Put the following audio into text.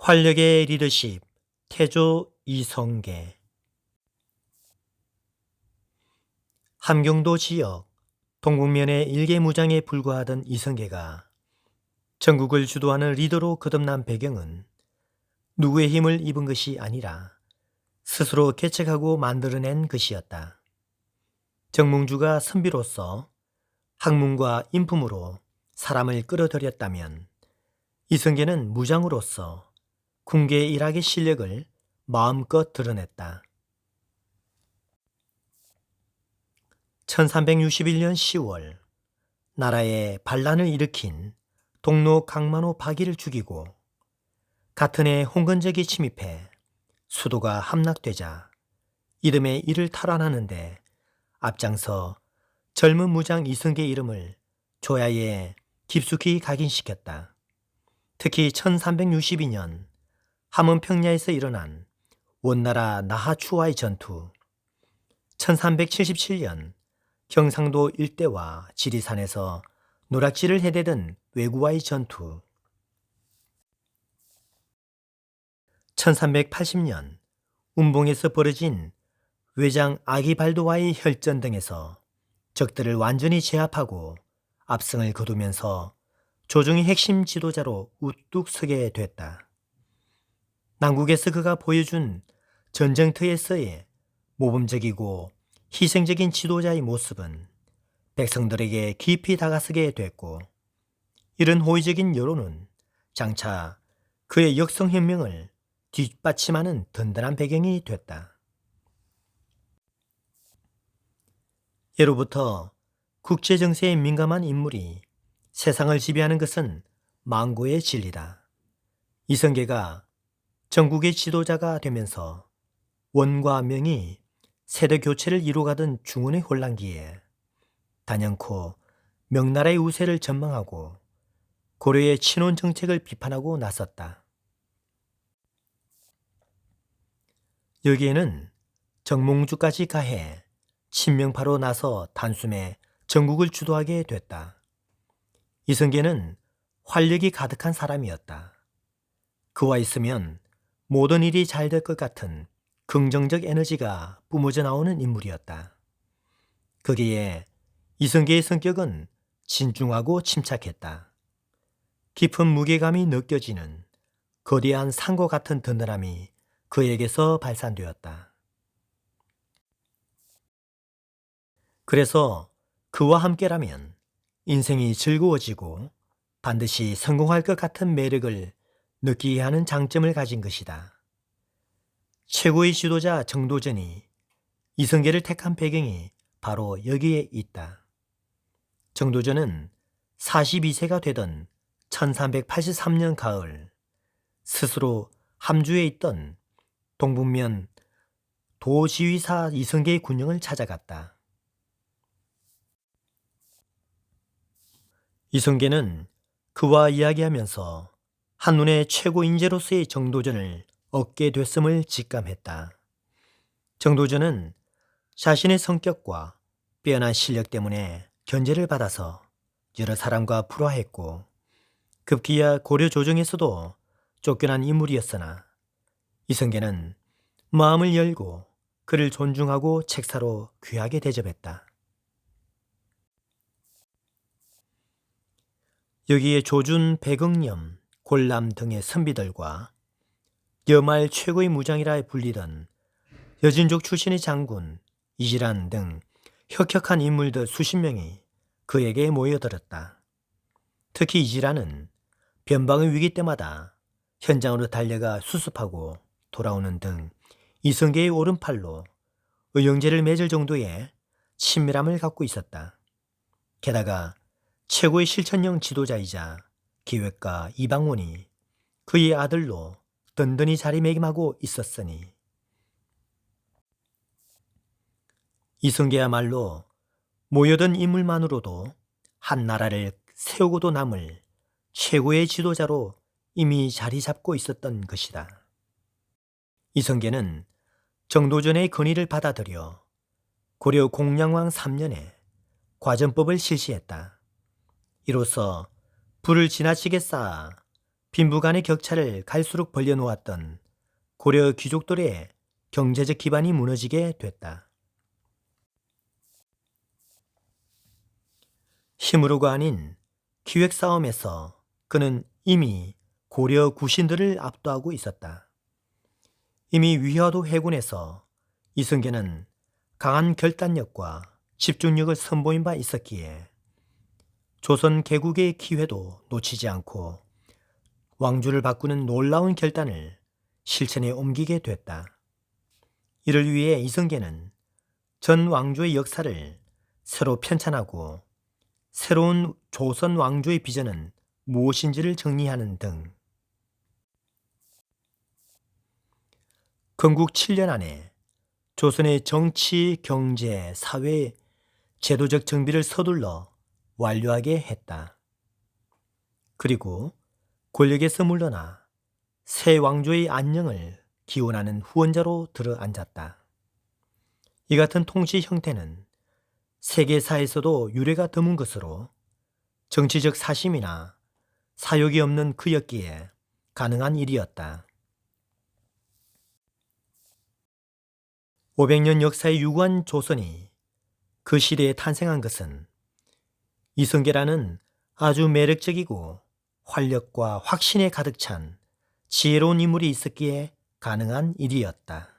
활력의 리더십, 태조 이성계. 함경도 지역 동북면의 일개 무장에 불과하던 이성계가 전국을 주도하는 리더로 거듭난 배경은 누구의 힘을 입은 것이 아니라 스스로 개척하고 만들어낸 것이었다. 정몽주가 선비로서 학문과 인품으로 사람을 끌어들였다면 이성계는 무장으로서 궁계 일학의 실력을 마음껏 드러냈다. 1361년 10월 나라에 반란을 일으킨 동로 강만호 박이를 죽이고 같은 해 홍건적이 침입해 수도가 함락되자 이듬해 이를 탈환하는데 앞장서 젊은 무장 이성계 이름을 조야에 깊숙이 각인시켰다. 특히 1362년 함흥평야에서 일어난 원나라 나하추와의 전투, 1377년 경상도 일대와 지리산에서 노략질을 해대던 왜구와의 전투, 1380년 운봉에서 벌어진 외장 아기발도와의 혈전 등에서 적들을 완전히 제압하고 압승을 거두면서 조정의 핵심 지도자로 우뚝 서게 됐다. 남국에서 그가 보여준 전쟁터에서의 모범적이고 희생적인 지도자의 모습은 백성들에게 깊이 다가서게 됐고, 이런 호의적인 여론은 장차 그의 역성혁명을 뒷받침하는 든든한 배경이 됐다. 예로부터 국제정세에 민감한 인물이 세상을 지배하는 것은 망고의 진리다. 이성계가 전국의 지도자가 되면서 원과 명이 세대 교체를 이루어가던 중원의 혼란기에 단연코 명나라의 우세를 전망하고 고려의 친원 정책을 비판하고 나섰다. 여기에는 정몽주까지 가해 친명파로 나서 단숨에 전국을 주도하게 됐다. 이성계는 활력이 가득한 사람이었다. 그와 있으면 모든 일이 잘 될 것 같은 긍정적 에너지가 뿜어져 나오는 인물이었다. 거기에 이성계의 성격은 진중하고 침착했다. 깊은 무게감이 느껴지는 거대한 산과 같은 든든함이 그에게서 발산되었다. 그래서 그와 함께라면 인생이 즐거워지고 반드시 성공할 것 같은 매력을 느끼게 하는 장점을 가진 것이다. 최고의 지도자 정도전이 이성계를 택한 배경이 바로 여기에 있다. 정도전은 42세가 되던 1383년 가을 스스로 함주에 있던 동북면 도지휘사 이성계의 군영을 찾아갔다. 이성계는 그와 이야기하면서 한눈에 최고 인재로서의 정도전을 얻게 됐음을 직감했다. 정도전은 자신의 성격과 빼어난 실력 때문에 견제를 받아서 여러 사람과 불화했고 급기야 고려 조정에서도 쫓겨난 인물이었으나 이성계는 마음을 열고 그를 존중하고 책사로 귀하게 대접했다. 여기에 조준, 백응념, 골람 등의 선비들과 여말 최고의 무장이라 불리던 여진족 출신의 장군, 이질환 등 혁혁한 인물들 수십 명이 그에게 모여들었다. 특히 이질환은 변방의 위기 때마다 현장으로 달려가 수습하고 돌아오는 등 이성계의 오른팔로 의형제를 맺을 정도의 친밀함을 갖고 있었다. 게다가 최고의 실천형 지도자이자 기획가 이방원이 그의 아들로 든든히 자리매김하고 있었으니 이성계야말로 모여든 인물만으로도 한 나라를 세우고도 남을 최고의 지도자로 이미 자리 잡고 있었던 것이다. 이성계는 정도전의 건의를 받아들여 고려 공양왕 3년에 과전법을 실시했다. 이로써 불을 지나치게 쌓아 빈부간의 격차를 갈수록 벌려놓았던 고려 귀족들의 경제적 기반이 무너지게 됐다. 힘으로가 아닌 기획 싸움에서 그는 이미 고려 구신들을 압도하고 있었다. 이미 위화도 해군에서 이승계는 강한 결단력과 집중력을 선보인 바 있었기에 조선 개국의 기회도 놓치지 않고 왕조를 바꾸는 놀라운 결단을 실천에 옮기게 됐다. 이를 위해 이성계는 전 왕조의 역사를 새로 편찬하고 새로운 조선 왕조의 비전은 무엇인지를 정리하는 등 건국 7년 안에 조선의 정치, 경제, 사회, 제도적 정비를 서둘러 완료하게 했다. 그리고 권력에서 물러나 새 왕조의 안녕을 기원하는 후원자로 들어앉았다. 이 같은 통치 형태는 세계사에서도 유례가 드문 것으로 정치적 사심이나 사욕이 없는 그였기에 가능한 일이었다. 500년 역사의 유구한 조선이 그 시대에 탄생한 것은 이성계라는 아주 매력적이고 활력과 확신에 가득 찬 지혜로운 인물이 있었기에 가능한 일이었다.